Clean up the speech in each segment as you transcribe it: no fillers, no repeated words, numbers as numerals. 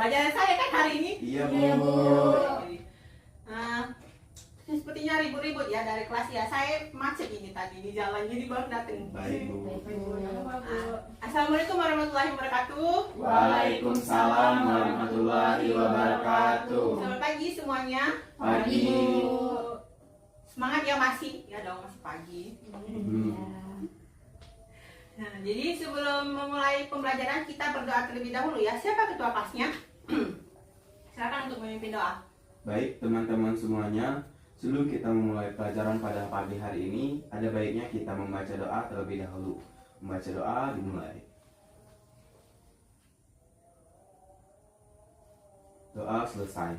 pelajaran saya kan hari ini. Iya, Bu. Iya, Bu. Nah, sepertinya ribut-ribut ya dari kelas ya. Saya macet ini tadi di jalan, jadi baru datang. Baik, Bu. Assalamualaikum warahmatullahi wabarakatuh. Waalaikumsalam warahmatullahi wabarakatuh. Selamat pagi semuanya. Pagi. Semangat ya masih, ya dong masih pagi. Nah, jadi sebelum memulai pembelajaran kita berdoa terlebih dahulu ya. Siapa ketua kelasnya? Silakan untuk memimpin doa. Baik, teman-teman semuanya, sebelum kita memulai pelajaran pada pagi hari ini, ada baiknya kita membaca doa terlebih dahulu. Membaca doa dimulai. Doa selesai.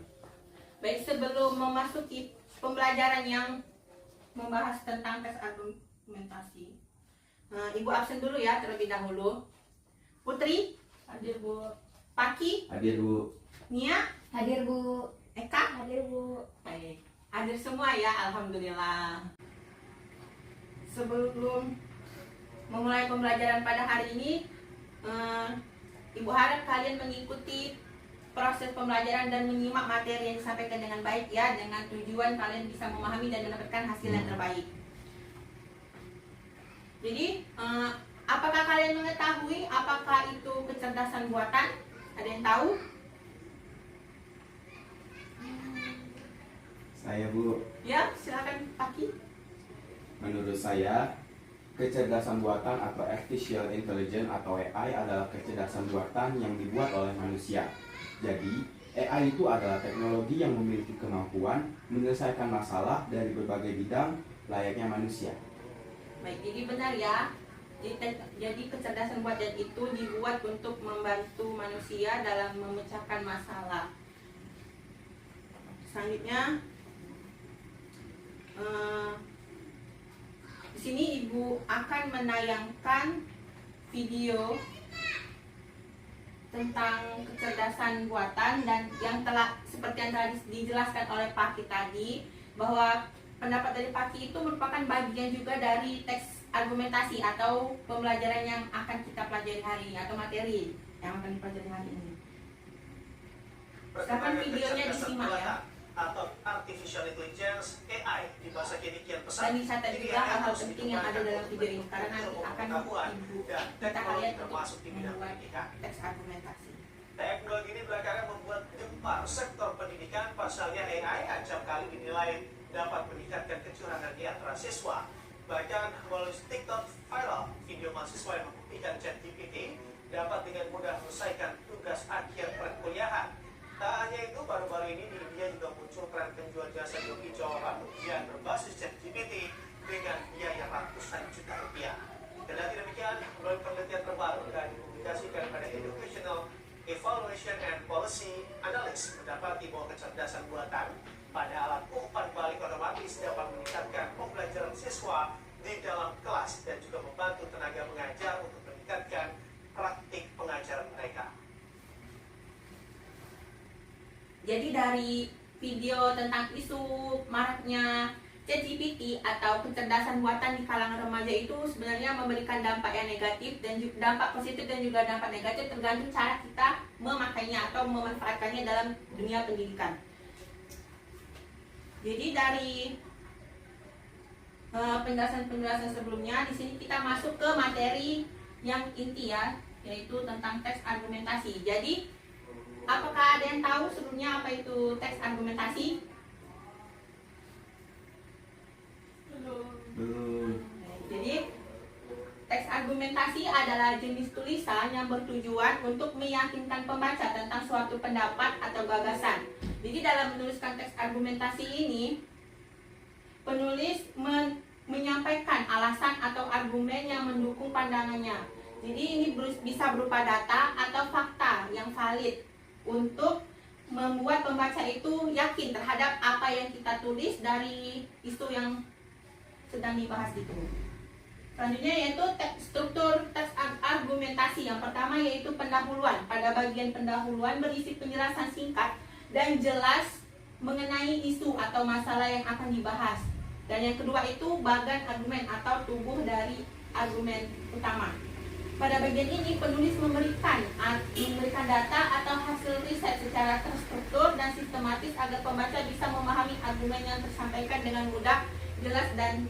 Baik, sebelum memasuki pembelajaran yang membahas tentang tes argumentasi, Ibu absen dulu ya terlebih dahulu. Putri, Hadir, Bu. Paki, Hadir, Bu. Nia, Hadir, Bu. Eka. Hadir, Bu. Baik, hadir semua ya, alhamdulillah. Sebelum memulai pembelajaran pada hari ini, Ibu harap kalian mengikuti proses pembelajaran dan menyimak materi yang disampaikan dengan baik ya, dengan tujuan kalian bisa memahami dan mendapatkan hasil yang terbaik. Jadi, apakah kalian mengetahui apakah itu kecerdasan buatan? Ada yang tahu? Saya, Bu. Ya, silakan Paki. Menurut saya, kecerdasan buatan atau artificial intelligence atau AI adalah kecerdasan buatan yang dibuat oleh manusia. Jadi, AI itu adalah teknologi yang memiliki kemampuan menyelesaikan masalah dari berbagai bidang layaknya manusia. Baik, jadi benar ya. Jadi kecerdasan buatan itu dibuat untuk membantu manusia dalam memecahkan masalah. Selanjutnya, di sini Ibu akan menayangkan video tentang kecerdasan buatan dan yang telah seperti yang telah dijelaskan oleh Paki tadi, bahwa pendapat dari Paki itu merupakan bagian juga dari teks argumentasi atau pembelajaran yang akan kita pelajari hari ini atau materi yang akan dipelajari hari ini. Silakan videonya disimak ya. Atau artificial intelligence AI di bahasa kini kian pesat. Dan dicatat juga hal-hal penting yang ada dalam video ini karena nanti akan Ibu kita kalian termasuk di bidang membuat pendidikan. teks argumentasi. Teknologi ini belakangan membuat gempar sektor pendidikan, pasalnya AI acap kali dinilai dapat meningkatkan kecurangan di antara siswa. Bahkan melalui TikTok viral, video mahasiswa yang membuktikan ChatGPT dapat dengan mudah menyelesaikan tugas akhir perkuliahan. Tak hanya itu, baru-baru ini di India juga muncul tren penjual jasa joki jawaban ujian berbasis ChatGPT dengan biaya ratusan juta rupiah. Kendati demikian, melalui penelitian terbaru dan dipublikasikan pada Educational Evaluation and Policy Analysis mendapati bahwa kecerdasan buatan pada alat umpan balik otomatis dapat meningkatkan pembelajaran siswa di dalam kelas dan juga membantu tenaga mengajar untuk meningkatkan praktik pengajaran mereka. Jadi dari video tentang isu maraknya ChatGPT atau kecerdasan buatan di kalangan remaja itu sebenarnya memberikan dampak yang negatif dan dampak positif dan juga dampak negatif tergantung cara kita memakainya atau memanfaatkannya dalam dunia pendidikan. Jadi dari penjelasan-penjelasan sebelumnya, di sini kita masuk ke materi yang inti ya, yaitu tentang teks argumentasi. Jadi apakah ada yang tahu sebelumnya apa itu teks argumentasi? Belum. Jadi teks argumentasi adalah jenis tulisan yang bertujuan untuk meyakinkan pembaca tentang suatu pendapat atau gagasan. Jadi dalam menuliskan teks argumentasi ini, penulis menyampaikan alasan atau argumen yang mendukung pandangannya. Jadi ini bisa berupa data atau fakta yang valid untuk membuat pembaca itu yakin terhadap apa yang kita tulis dari isu yang sedang dibahas itu. Selanjutnya yaitu struktur teks argumentasi. Yang pertama yaitu pendahuluan. Pada bagian pendahuluan berisi penjelasan singkat dan jelas mengenai isu atau masalah yang akan dibahas. Dan yang kedua itu bagan argumen atau tubuh dari argumen utama. Pada bagian ini penulis memberikan data atau hasil riset secara terstruktur dan sistematis agar pembaca bisa memahami argumen yang tersampaikan dengan mudah, jelas, dan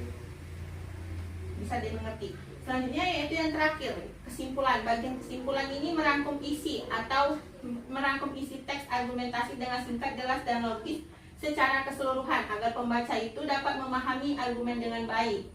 bisa dimengerti. Selanjutnya yaitu yang terakhir, kesimpulan. Bagian kesimpulan ini merangkum isi teks argumentasi dengan singkat, jelas, dan logis secara keseluruhan agar pembaca itu dapat memahami argumen dengan baik.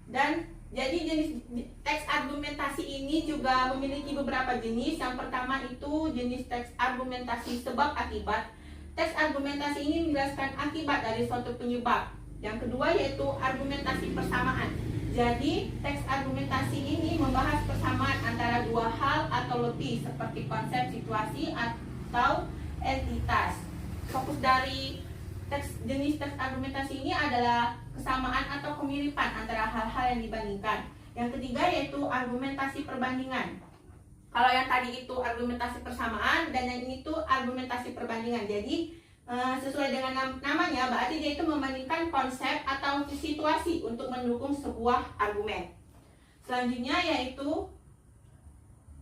Dan jadi jenis teks argumentasi ini juga memiliki beberapa jenis. Yang pertama itu jenis teks argumentasi sebab akibat. Teks argumentasi ini menjelaskan akibat dari suatu penyebab. Yang kedua yaitu argumentasi persamaan. Jadi teks argumentasi ini membahas persamaan antara dua hal atau lebih seperti konsep, situasi, atau entitas. Fokus dari jenis teks argumentasi ini adalah kesamaan atau kemiripan antara hal-hal yang dibandingkan. Yang ketiga yaitu argumentasi perbandingan. Kalau yang tadi itu argumentasi persamaan dan yang ini tuh argumentasi perbandingan. Jadi sesuai dengan namanya berarti dia itu membandingkan konsep atau situasi untuk mendukung sebuah argumen. Selanjutnya yaitu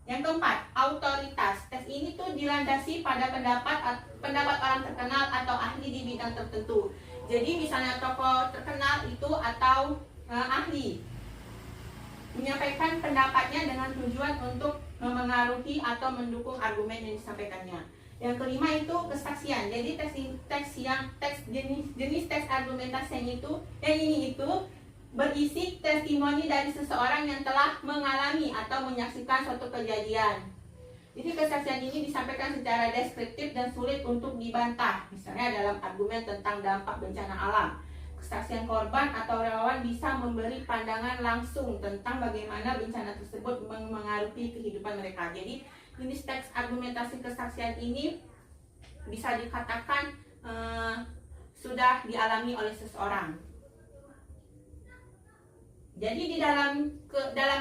yang keempat, autoritas. Tes ini tuh dilandasi pada pendapat orang terkenal atau ahli di bidang tertentu. Jadi misalnya tokoh terkenal itu atau ahli menyampaikan pendapatnya dengan tujuan untuk memengaruhi atau mendukung argumen yang disampaikannya. Yang kelima itu kesaksian. Jadi jenis teks argumentasi yang ini itu berisi testimoni dari seseorang yang telah mengalami atau menyaksikan suatu kejadian. Jadi kesaksian ini disampaikan secara deskriptif dan sulit untuk dibantah. Misalnya dalam argumen tentang dampak bencana alam, kesaksian korban atau relawan bisa memberi pandangan langsung tentang bagaimana bencana tersebut mengaruhi kehidupan mereka. Jadi jenis teks argumentasi kesaksian ini bisa dikatakan sudah dialami oleh seseorang. Jadi di dalam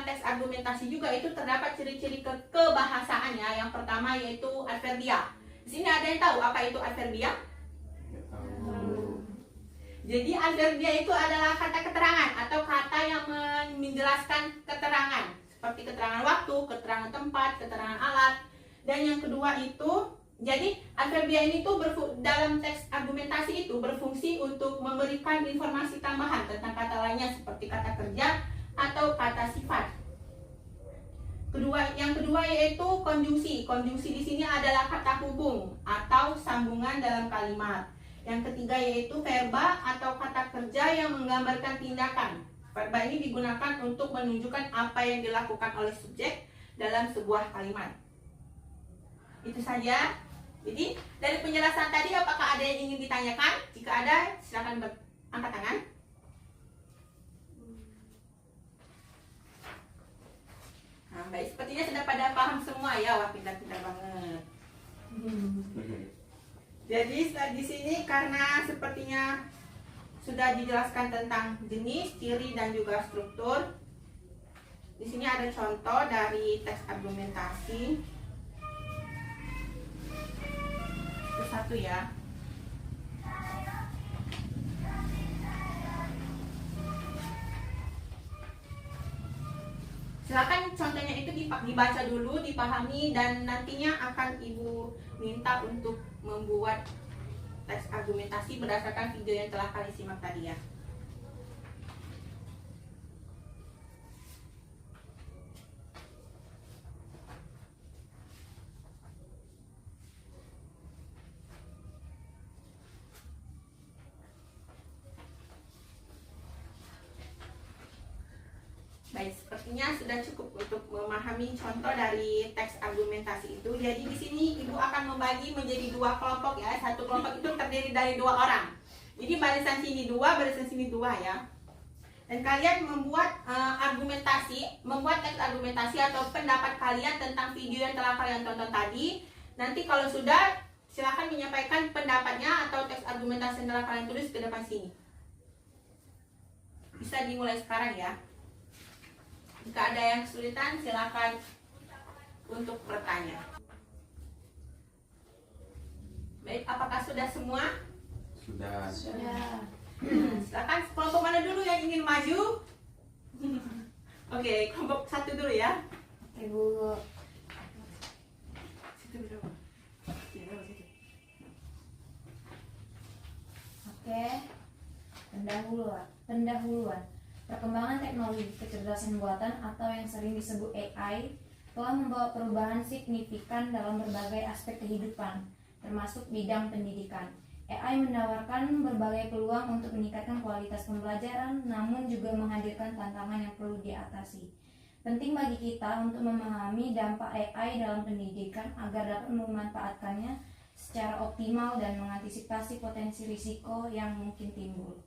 teks argumentasi juga itu terdapat ciri-ciri kebahasaannya. Yang pertama yaitu adverbia. Di sini ada yang tahu apa itu adverbia? Jadi adverbia itu adalah kata keterangan atau kata yang menjelaskan keterangan, seperti keterangan waktu, keterangan tempat, keterangan alat. Dan yang kedua itu, jadi adverbia ini tuh dalam teks argumentasi itu berfungsi untuk memberikan informasi tambahan tentang kata lainnya seperti kata kerja atau kata sifat. Yang kedua yaitu konjungsi. Konjungsi di sini adalah kata hubung atau sambungan dalam kalimat. Yang ketiga yaitu verba atau kata kerja yang menggambarkan tindakan. Verba ini digunakan untuk menunjukkan apa yang dilakukan oleh subjek dalam sebuah kalimat. Itu saja. Jadi dari penjelasan tadi apakah ada yang ingin ditanyakan? Jika ada silakan angkat tangan. Nah, baik, sepertinya sudah pada paham semua ya. Wah, pintar-pintar banget. Jadi di sini karena sepertinya sudah dijelaskan tentang jenis, ciri, dan juga struktur. Di sini ada contoh dari teks argumentasi. Itu satu ya. Silakan contohnya itu dibaca dulu, dipahami, dan nantinya akan Ibu minta untuk membuat teks argumentasi berdasarkan video yang telah kalian simak tadi ya. Baik, sepertinya sudah cukup untuk memahami contoh dari teks argumentasi itu. Jadi di sini Ibu akan membagi menjadi dua kelompok ya. Satu kelompok itu terdiri dari dua orang. Jadi barisan sini dua, barisan sini dua ya. Dan kalian membuat membuat teks argumentasi atau pendapat kalian tentang video yang telah kalian tonton tadi. Nanti kalau sudah, silakan menyampaikan pendapatnya atau teks argumentasi yang telah kalian tulis ke depan sini. Bisa dimulai sekarang ya. Jika ada yang kesulitan, silakan untuk bertanya. Baik, apakah sudah semua? Sudah. Silakan kelompok mana dulu yang ingin maju? Oke, kelompok 1 dulu ya. Oke, Bu. Situ berapa? Ya, berapa situ? Oke. Pendahuluan. Perkembangan teknologi kecerdasan buatan atau yang sering disebut AI telah membawa perubahan signifikan dalam berbagai aspek kehidupan, termasuk bidang pendidikan. AI menawarkan berbagai peluang untuk meningkatkan kualitas pembelajaran, namun juga menghadirkan tantangan yang perlu diatasi. Penting bagi kita untuk memahami dampak AI dalam pendidikan agar dapat memanfaatkannya secara optimal dan mengantisipasi potensi risiko yang mungkin timbul.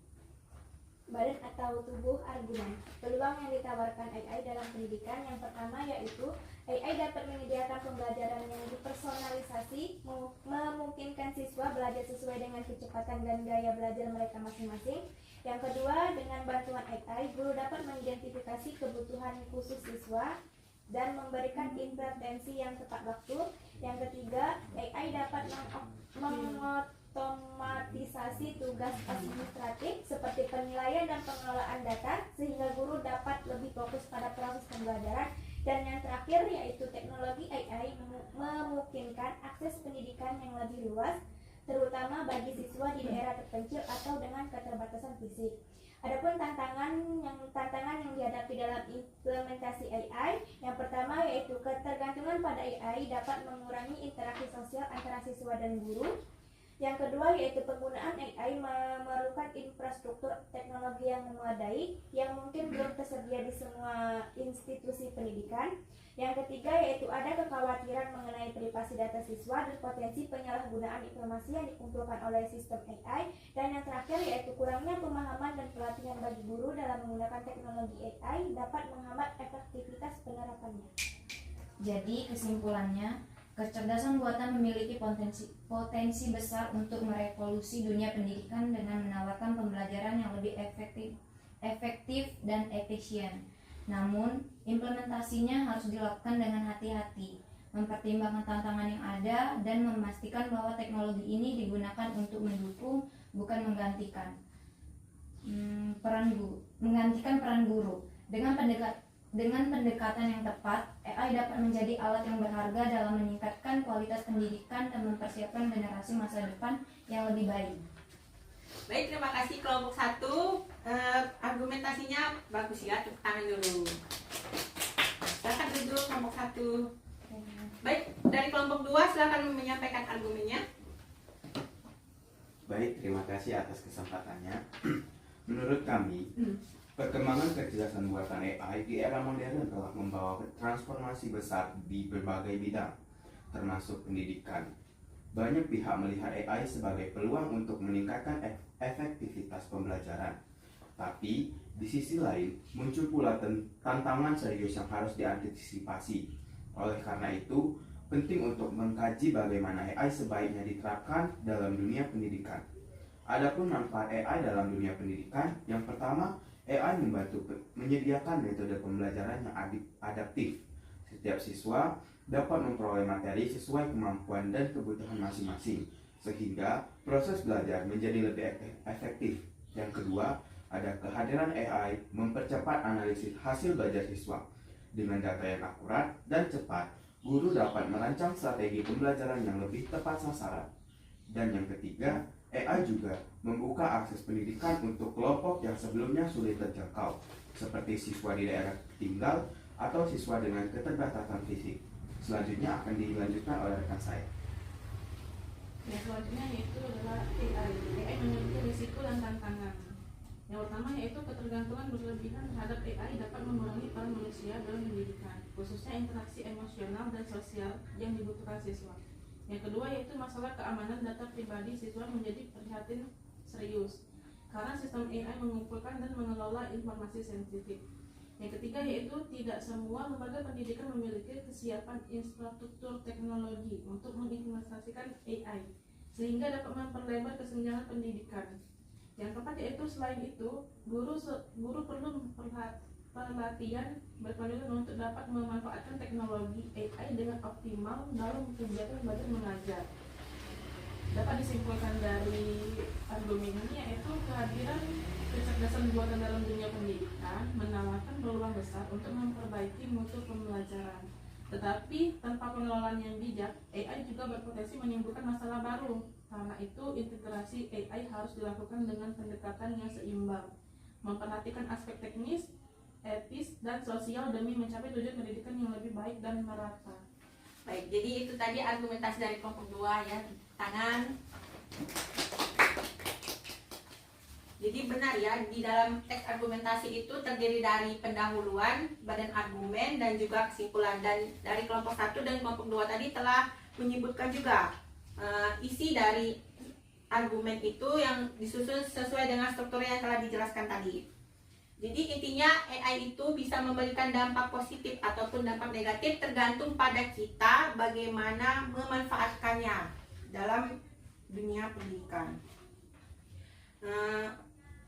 Badan atau tubuh argumen. Peluang yang ditawarkan AI dalam pendidikan yang pertama yaitu AI dapat menyediakan pembelajaran yang dipersonalisasi, memungkinkan siswa belajar sesuai dengan kecepatan dan gaya belajar mereka masing-masing. Yang kedua, dengan bantuan AI, guru dapat mengidentifikasi kebutuhan khusus siswa dan memberikan intervensi yang tepat waktu. Yang ketiga, AI dapat mengotomatisasi tugas administratif seperti penilaian dan pengelolaan data sehingga guru dapat lebih fokus pada proses pembelajaran. Dan yang terakhir yaitu teknologi AI memungkinkan akses pendidikan yang lebih luas, terutama bagi siswa di daerah terpencil atau dengan keterbatasan fisik. Adapun tantangan yang dihadapi dalam implementasi AI, yang pertama yaitu ketergantungan pada AI dapat mengurangi interaksi sosial antara siswa dan guru. Yang kedua yaitu penggunaan AI memerlukan infrastruktur teknologi yang memadai yang mungkin belum tersedia di semua institusi pendidikan. Yang ketiga yaitu ada kekhawatiran mengenai privasi data siswa dan potensi penyalahgunaan informasi yang dikumpulkan oleh sistem AI. Dan yang terakhir yaitu kurangnya pemahaman dan pelatihan bagi guru dalam menggunakan teknologi AI dapat menghambat efektivitas penerapannya. Jadi kesimpulannya, kecerdasan buatan memiliki potensi besar untuk merevolusi dunia pendidikan dengan menawarkan pembelajaran yang lebih efektif dan efisien. Namun, implementasinya harus dilakukan dengan hati-hati, mempertimbangkan tantangan yang ada, dan memastikan bahwa teknologi ini digunakan untuk mendukung, bukan menggantikan peran guru. Dengan pendekatan yang tepat, AI dapat menjadi alat yang berharga dalam meningkatkan kualitas pendidikan dan mempersiapkan generasi masa depan yang lebih baik. Baik, terima kasih kelompok 1. Argumentasinya bagus ya, tepuk tangan dulu. Silakan duduk kelompok 1. Baik, dari kelompok 2 silakan menyampaikan argumennya. Baik, terima kasih atas kesempatannya. Menurut kami, perkembangan kecerdasan buatan AI di era modern telah membawa transformasi besar di berbagai bidang, termasuk pendidikan. Banyak pihak melihat AI sebagai peluang untuk meningkatkan efektivitas pembelajaran. Tapi, di sisi lain, muncul pula tantangan serius yang harus diantisipasi. Oleh karena itu, penting untuk mengkaji bagaimana AI sebaiknya diterapkan dalam dunia pendidikan. Adapun manfaat AI dalam dunia pendidikan, yang pertama, AI membantu menyediakan metode pembelajaran yang adaptif. Setiap siswa dapat memperoleh materi sesuai kemampuan dan kebutuhan masing-masing, sehingga proses belajar menjadi lebih efektif. Yang kedua, ada kehadiran AI mempercepat analisis hasil belajar siswa. Dengan data yang akurat dan cepat, guru dapat merancang strategi pembelajaran yang lebih tepat sasaran. Dan yang ketiga, AI juga membuka akses pendidikan untuk kelompok yang sebelumnya sulit terjangkau, seperti siswa di daerah tinggal atau siswa dengan keterbatasan fisik. Selanjutnya akan dilanjutkan oleh rekan saya. Yang selanjutnya yaitu adalah AI. AI memiliki risiko dan tantangan. Yang pertama yaitu ketergantungan berlebihan terhadap AI dapat mengurangi peran manusia dalam pendidikan, khususnya interaksi emosional dan sosial yang dibutuhkan siswa. Yang kedua yaitu masalah keamanan data pribadi siswa menjadi prihatin serius, karena sistem AI mengumpulkan dan mengelola informasi sensitif. Yang ketiga yaitu tidak semua lembaga pendidikan memiliki kesiapan infrastruktur teknologi untuk mengimplementasikan AI, sehingga dapat memperlebar kesenjangan pendidikan. Yang keempat yaitu selain itu, guru perlu pelatihan berkelanjutan untuk dapat memanfaatkan teknologi AI dengan optimal dalam kegiatan belajar mengajar. dapat disimpulkan dari argumen ini yaitu kehadiran kecerdasan buatan dalam dunia pendidikan menawarkan peluang besar untuk memperbaiki mutu pembelajaran. Tetapi tanpa pengelolaan yang bijak, AI juga berpotensi menimbulkan masalah baru. Karena itu, integrasi AI harus dilakukan dengan pendekatan yang seimbang, memperhatikan aspek teknis, etis, dan sosial demi mencapai tujuan pendidikan yang lebih baik dan merata. Baik, jadi itu tadi argumentasi dari kelompok 2 ya, tangan. Jadi benar ya, di dalam teks argumentasi itu terdiri dari pendahuluan, badan argumen, dan juga kesimpulan. Dan dari kelompok 1 dan kelompok 2 tadi telah menyebutkan juga isi dari argumen itu yang disusun sesuai dengan struktur yang telah dijelaskan tadi. Jadi intinya AI itu bisa memberikan dampak positif ataupun dampak negatif tergantung pada kita bagaimana memanfaatkannya dalam dunia pendidikan.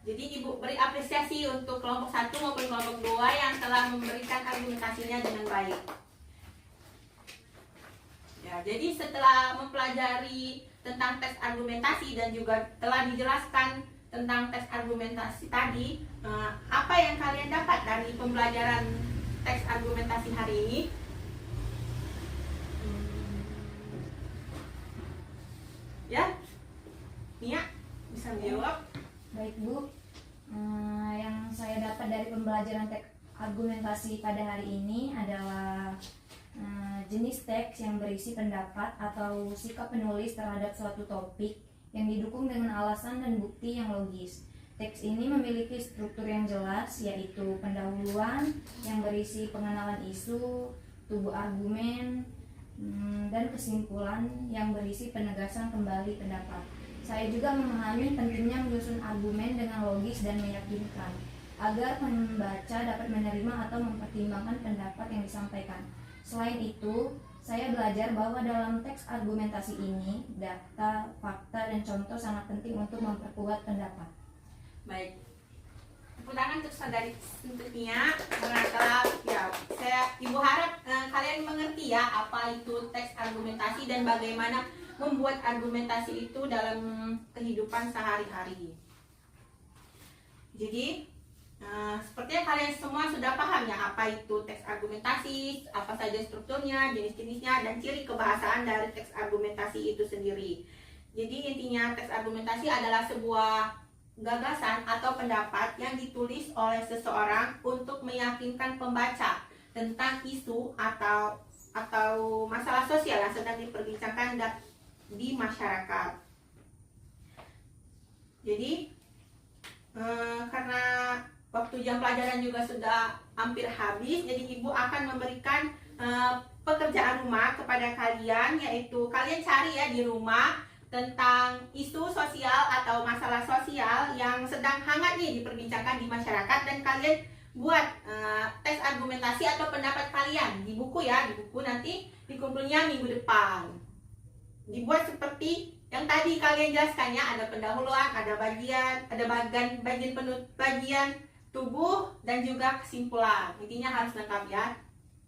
Jadi Ibu beri apresiasi untuk kelompok 1 maupun kelompok 2 yang telah memberikan argumentasinya dengan baik. Ya, jadi setelah mempelajari tentang teks argumentasi dan juga telah dijelaskan tentang teks argumentasi tadi, apa yang kalian dapat dari pembelajaran teks argumentasi hari ini? Ya, Nia bisa menjawab? Baik Bu, yang saya dapat dari pembelajaran teks argumentasi pada hari ini adalah jenis teks yang berisi pendapat atau sikap penulis terhadap suatu topik yang didukung dengan alasan dan bukti yang logis. Teks ini memiliki struktur yang jelas, yaitu pendahuluan yang berisi pengenalan isu, tubuh argumen, dan kesimpulan yang berisi penegasan kembali pendapat. Saya juga memahami pentingnya menyusun argumen dengan logis dan meyakinkan, agar pembaca dapat menerima atau mempertimbangkan pendapat yang disampaikan. Selain itu, saya belajar bahwa dalam teks argumentasi ini, data, fakta, dan contoh sangat penting untuk memperkuat pendapat. Baik, tepuk tangan untuk saudari Nia. Telah ya, Ibu harap kalian mengerti ya apa itu teks argumentasi dan bagaimana membuat argumentasi itu dalam kehidupan sehari-hari. Jadi sepertinya kalian semua sudah paham ya apa itu teks argumentasi, apa saja strukturnya, jenis-jenisnya, dan ciri kebahasaan dari teks argumentasi itu sendiri. Jadi intinya teks argumentasi adalah sebuah gagasan atau pendapat yang ditulis oleh seseorang untuk meyakinkan pembaca tentang isu atau masalah sosial yang sedang diperbincangkan di masyarakat. Jadi karena waktu jam pelajaran juga sudah hampir habis, jadi Ibu akan memberikan pekerjaan rumah kepada kalian, yaitu kalian cari ya di rumah tentang isu sosial atau masalah sosial yang sedang hangat nih diperbincangkan di masyarakat, dan kalian buat teks argumentasi atau pendapat kalian di buku ya, di buku nanti dikumpulnya minggu depan. Dibuat seperti yang tadi kalian jelaskannya, ada pendahuluan, ada bagian tubuh, dan juga kesimpulan. Intinya harus lengkap ya.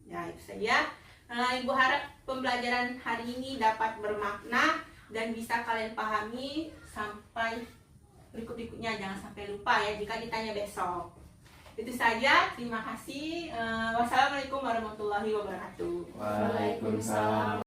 Ya itu saja. Ibu harap pembelajaran hari ini dapat bermakna dan bisa kalian pahami sampai berikut-berikutnya. Jangan sampai lupa ya jika ditanya besok. Itu saja. Terima kasih. Wassalamualaikum warahmatullahi wabarakatuh. Waalaikumsalam.